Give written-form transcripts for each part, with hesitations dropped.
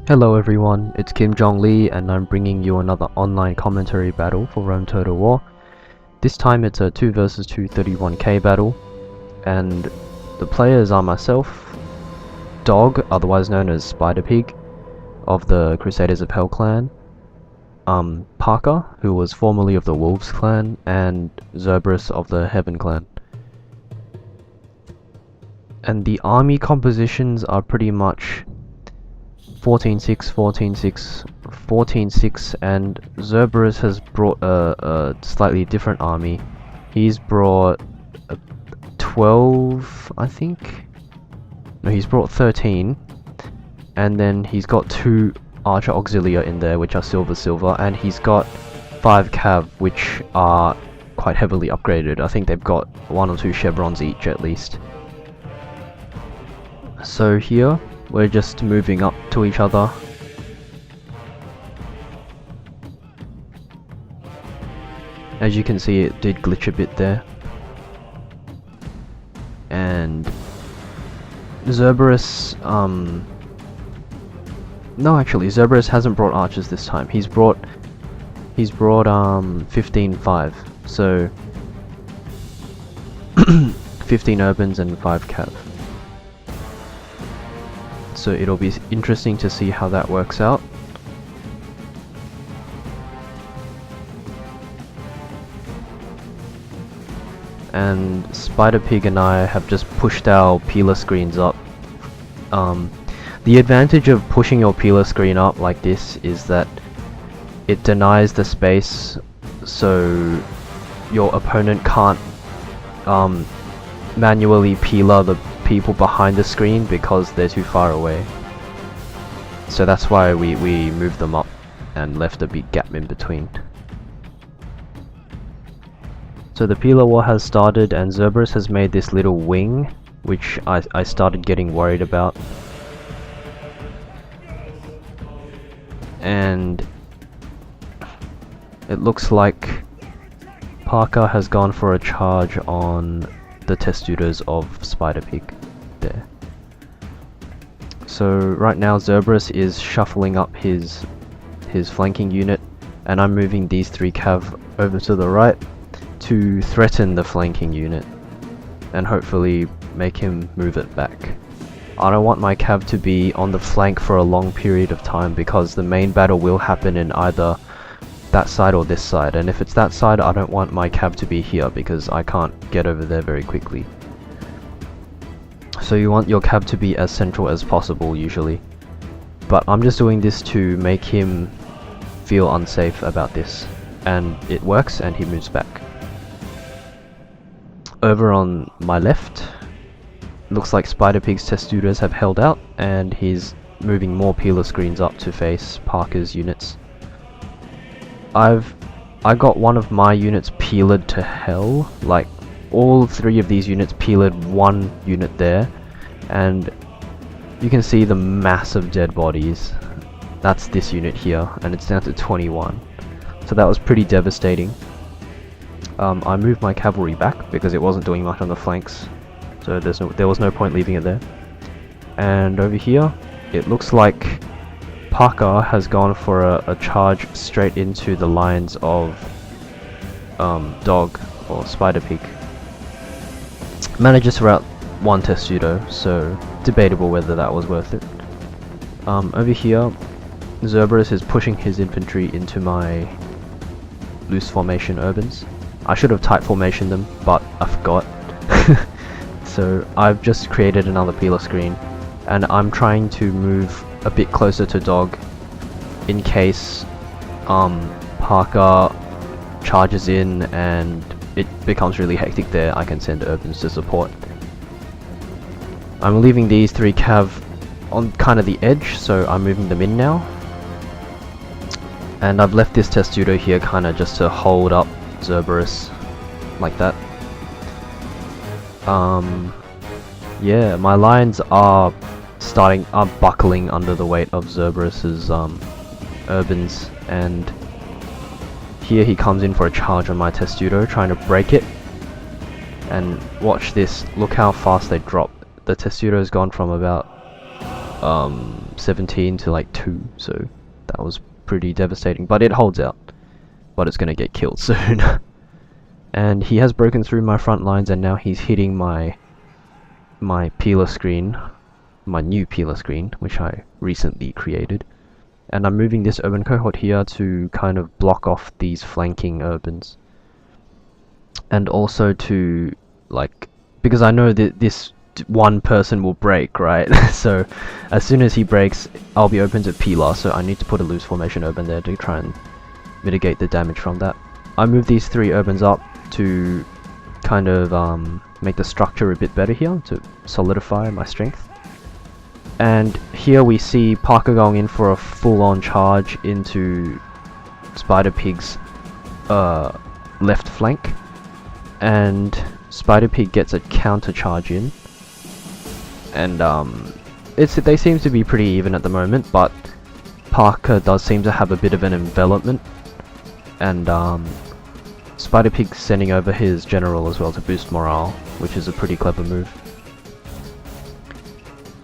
Hello everyone, it's JongLi and I'm bringing you another online commentary battle for Rome Total War. This time it's a 2 vs 2 31k battle, and the players are myself, Dog, otherwise known as SpiderPig, of the Crusaders of Hell clan, Parker, who was formerly of the Wolves clan, and Zerberus of the Heaven clan. And the army compositions are pretty much 14-6, 14-6, 14-6, and Zerberus has brought a slightly different army. He's brought 12, I think? No, he's brought 13, and then he's got 2 Archer Auxilia in there, which are silver, and he's got 5 Cav, which are quite heavily upgraded. I think they've got 1 or 2 chevrons each at least. So here, we're just moving up to each other. As you can see, it did glitch a bit there. And Zerberus, no, actually, Zerberus hasn't brought archers this time. He's brought 15-5, so 15 urbans and 5 cav. So it'll be interesting to see how that works out. And SpiderPig and I have just pushed our peeler screens up. The advantage of pushing your peeler screen up like this is that it denies the space, so your opponent can't manually peeler the people behind the screen because they're too far away. So that's why we moved them up and left a big gap in between. So the peeler war has started, and Zerberus has made this little wing, which I started getting worried about. And it looks like Parker has gone for a charge on the testudos of SpiderPig there. So right now Zerberus is shuffling up his flanking unit, and I'm moving these 3 cav over to the right to threaten the flanking unit and hopefully make him move it back. I don't want my cav to be on the flank for a long period of time because the main battle will happen in either that side or this side, and if it's that side I don't want my cav to be here because I can't get over there very quickly. So you want your cav to be as central as possible usually, but I'm just doing this to make him feel unsafe about this, and it works and he moves back. Over on my left, looks like SpiderPig's testudos have held out and he's moving more peeler screens up to face Parker's units. I got one of my units peelered to hell, like all 3 of these units peelered 1 unit there, and you can see the massive dead bodies. That's this unit here, and it's down to 21. So that was pretty devastating. I moved my cavalry back because it wasn't doing much on the flanks, so there was no point leaving it there. And over here, it looks like Parker has gone for a charge straight into the lines of Dog or SpiderPig. Manages to rout 1 testudo, so debatable whether that was worth it. Over here, Zerberus is pushing his infantry into my loose formation urbans. I should have tight formation them, but I forgot. So I've just created another peeler screen, and I'm trying to move a bit closer to Dog in case Parker charges in and it becomes really hectic there. I can send urbans to support. I'm leaving these 3 cav on kind of the edge, so I'm moving them in now. And I've left this testudo here kind of just to hold up Zerberus like that. Yeah, my lines are buckling under the weight of Zerberus's urbans, and here he comes in for a charge on my testudo, trying to break it. And watch this, look how fast they drop. The testudo's gone from about 17 to like 2, so that was pretty devastating. But it holds out, but it's gonna get killed soon. And he has broken through my front lines, and now he's hitting my peeler screen, my new peeler screen, which I recently created. And I'm moving this urban cohort here to kind of block off these flanking urbans. And also to, like, because I know that this one person will break, right? So as soon as he breaks, I'll be open to peeler, so I need to put a loose formation urban there to try and mitigate the damage from that. I move these 3 urbans up to kind of make the structure a bit better here, to solidify my strength. And here we see Parker going in for a full-on charge into SpiderPig's left flank, and SpiderPig gets a counter charge in, and they seem to be pretty even at the moment, but Parker does seem to have a bit of an envelopment, and SpiderPig's sending over his general as well to boost morale, which is a pretty clever move.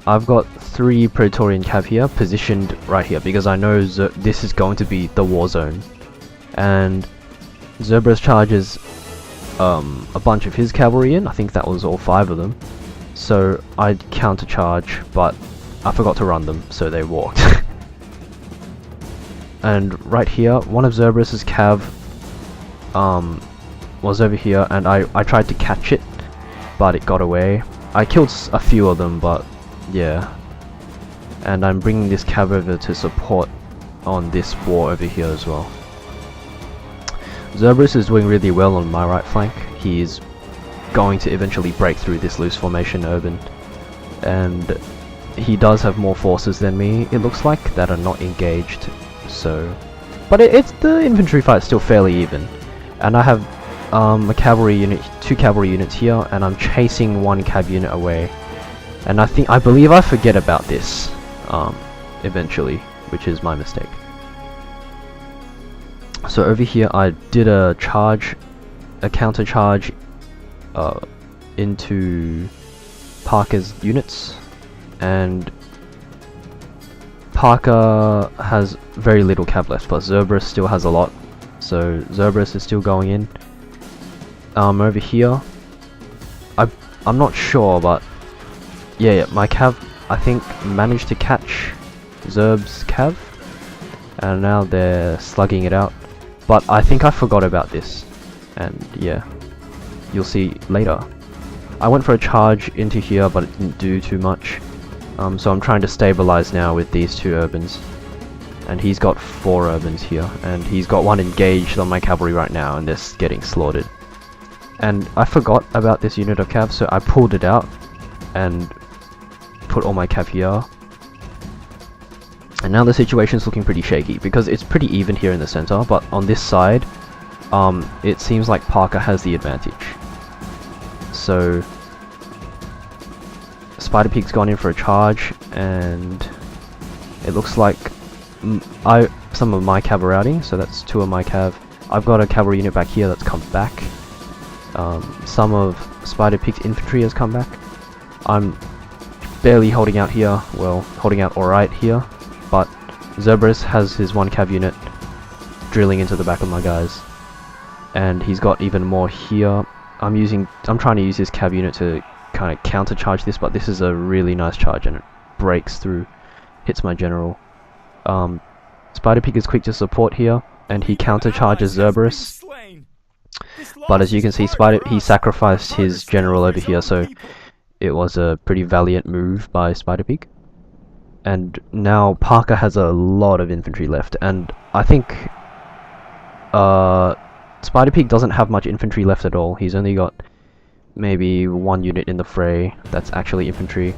I've got 3 Praetorian Cav here, positioned right here, because I know this is going to be the war zone. And Zerberus charges a bunch of his cavalry in, I think that was all 5 of them. So I'd counter charge, but I forgot to run them, so they walked. And right here, one of Zerberus's cav was over here, and I tried to catch it, but it got away. I killed a few of them, but yeah. And I'm bringing this cav over to support on this war over here as well. Zerberus is doing really well on my right flank. He is going to eventually break through this loose formation urban, and he does have more forces than me, it looks like, that are not engaged. So, but it's the infantry fight's still fairly even, and I have a cavalry unit, 2 cavalry units here, and I'm chasing 1 cav unit away. And I believe I forget about this eventually, which is my mistake. So over here I did a counter charge into Parker's units, and Parker has very little cav left, but Zerberus still has a lot, so Zerberus is still going in. Over here, I'm not sure, but yeah, my cav, I think, managed to catch Zerb's cav, and now they're slugging it out. But I think I forgot about this, and yeah, you'll see later. I went for a charge into here, but it didn't do too much. So I'm trying to stabilize now with these 2 urbans, and he's got 4 urbans here, and he's got 1 engaged on my cavalry right now, and they're getting slaughtered. And I forgot about this unit of cav, so I pulled it out and put all my cav here. And now the situation's looking pretty shaky, because it's pretty even here in the center, but on this side, it seems like Parker has the advantage. So SpiderPig's gone in for a charge, and it looks like some of my cav are routing, so that's 2 of my cav. I've got a cavalry unit back here that's come back. Some of SpiderPig's infantry has come back. I'm barely holding out here, well, holding out alright here, but Zerberus has his 1 cav unit drilling into the back of my guys, and he's got even more here. I'm trying to use this cav unit to kind of counter charge this, but this is a really nice charge, and it breaks through, hits my general. SpiderPig is quick to support here, and he counter charges Zerberus, but as you can see, he sacrificed his general over here, so it was a pretty valiant move by SpiderPig. And now Parker has a lot of infantry left, and I think SpiderPig doesn't have much infantry left at all. He's only got maybe 1 unit in the fray that's actually infantry.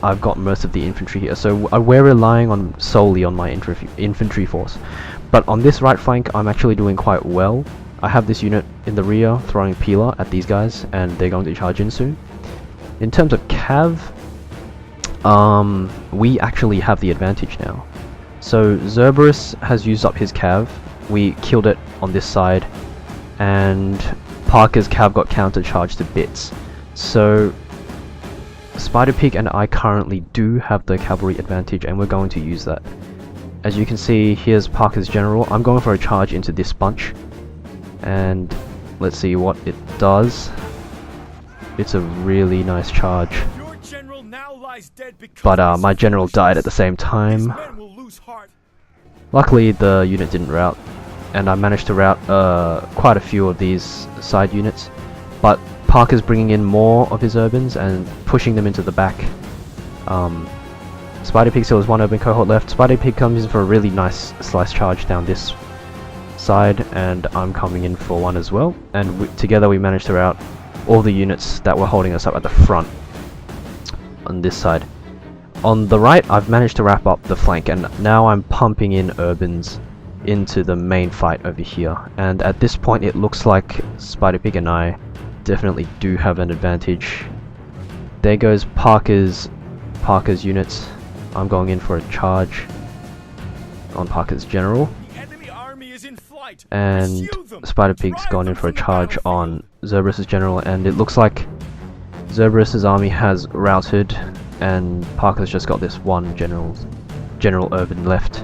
I've got most of the infantry here, so we're relying solely on my infantry force. But on this right flank, I'm actually doing quite well. I have this unit in the rear throwing peeler at these guys, and they're going to charge in soon. In terms of cav, we actually have the advantage now. So Zerberus has used up his cav, we killed it on this side, and Parker's cav got counter charged to bits. So SpiderPig and I currently do have the cavalry advantage, and we're going to use that. As you can see, here's Parker's general. I'm going for a charge into this bunch, and let's see what it does. It's a really nice charge, but my general died at the same time. Luckily the unit didn't rout, and I managed to rout quite a few of these side units, but Parker's bringing in more of his urbans and pushing them into the back. SpiderPig still has one urban cohort left. SpiderPig comes in for a really nice slice charge down this side, and I'm coming in for one as well, and together we managed to rout all the units that were holding us up at the front on this side. On the right, I've managed to wrap up the flank, and now I'm pumping in urbans into the main fight over here, and at this point it looks like SpiderPig and I definitely do have an advantage. There goes Parker's units. I'm going in for a charge on Parker's general, and SpiderPig's gone in for a charge on Zerberus' general, and it looks like Zerberus' army has routed, and Parker's just got this one general urban left.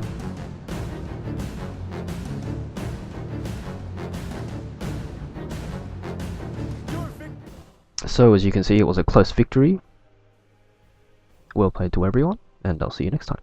So as you can see, it was a close victory. Well played to everyone, and I'll see you next time.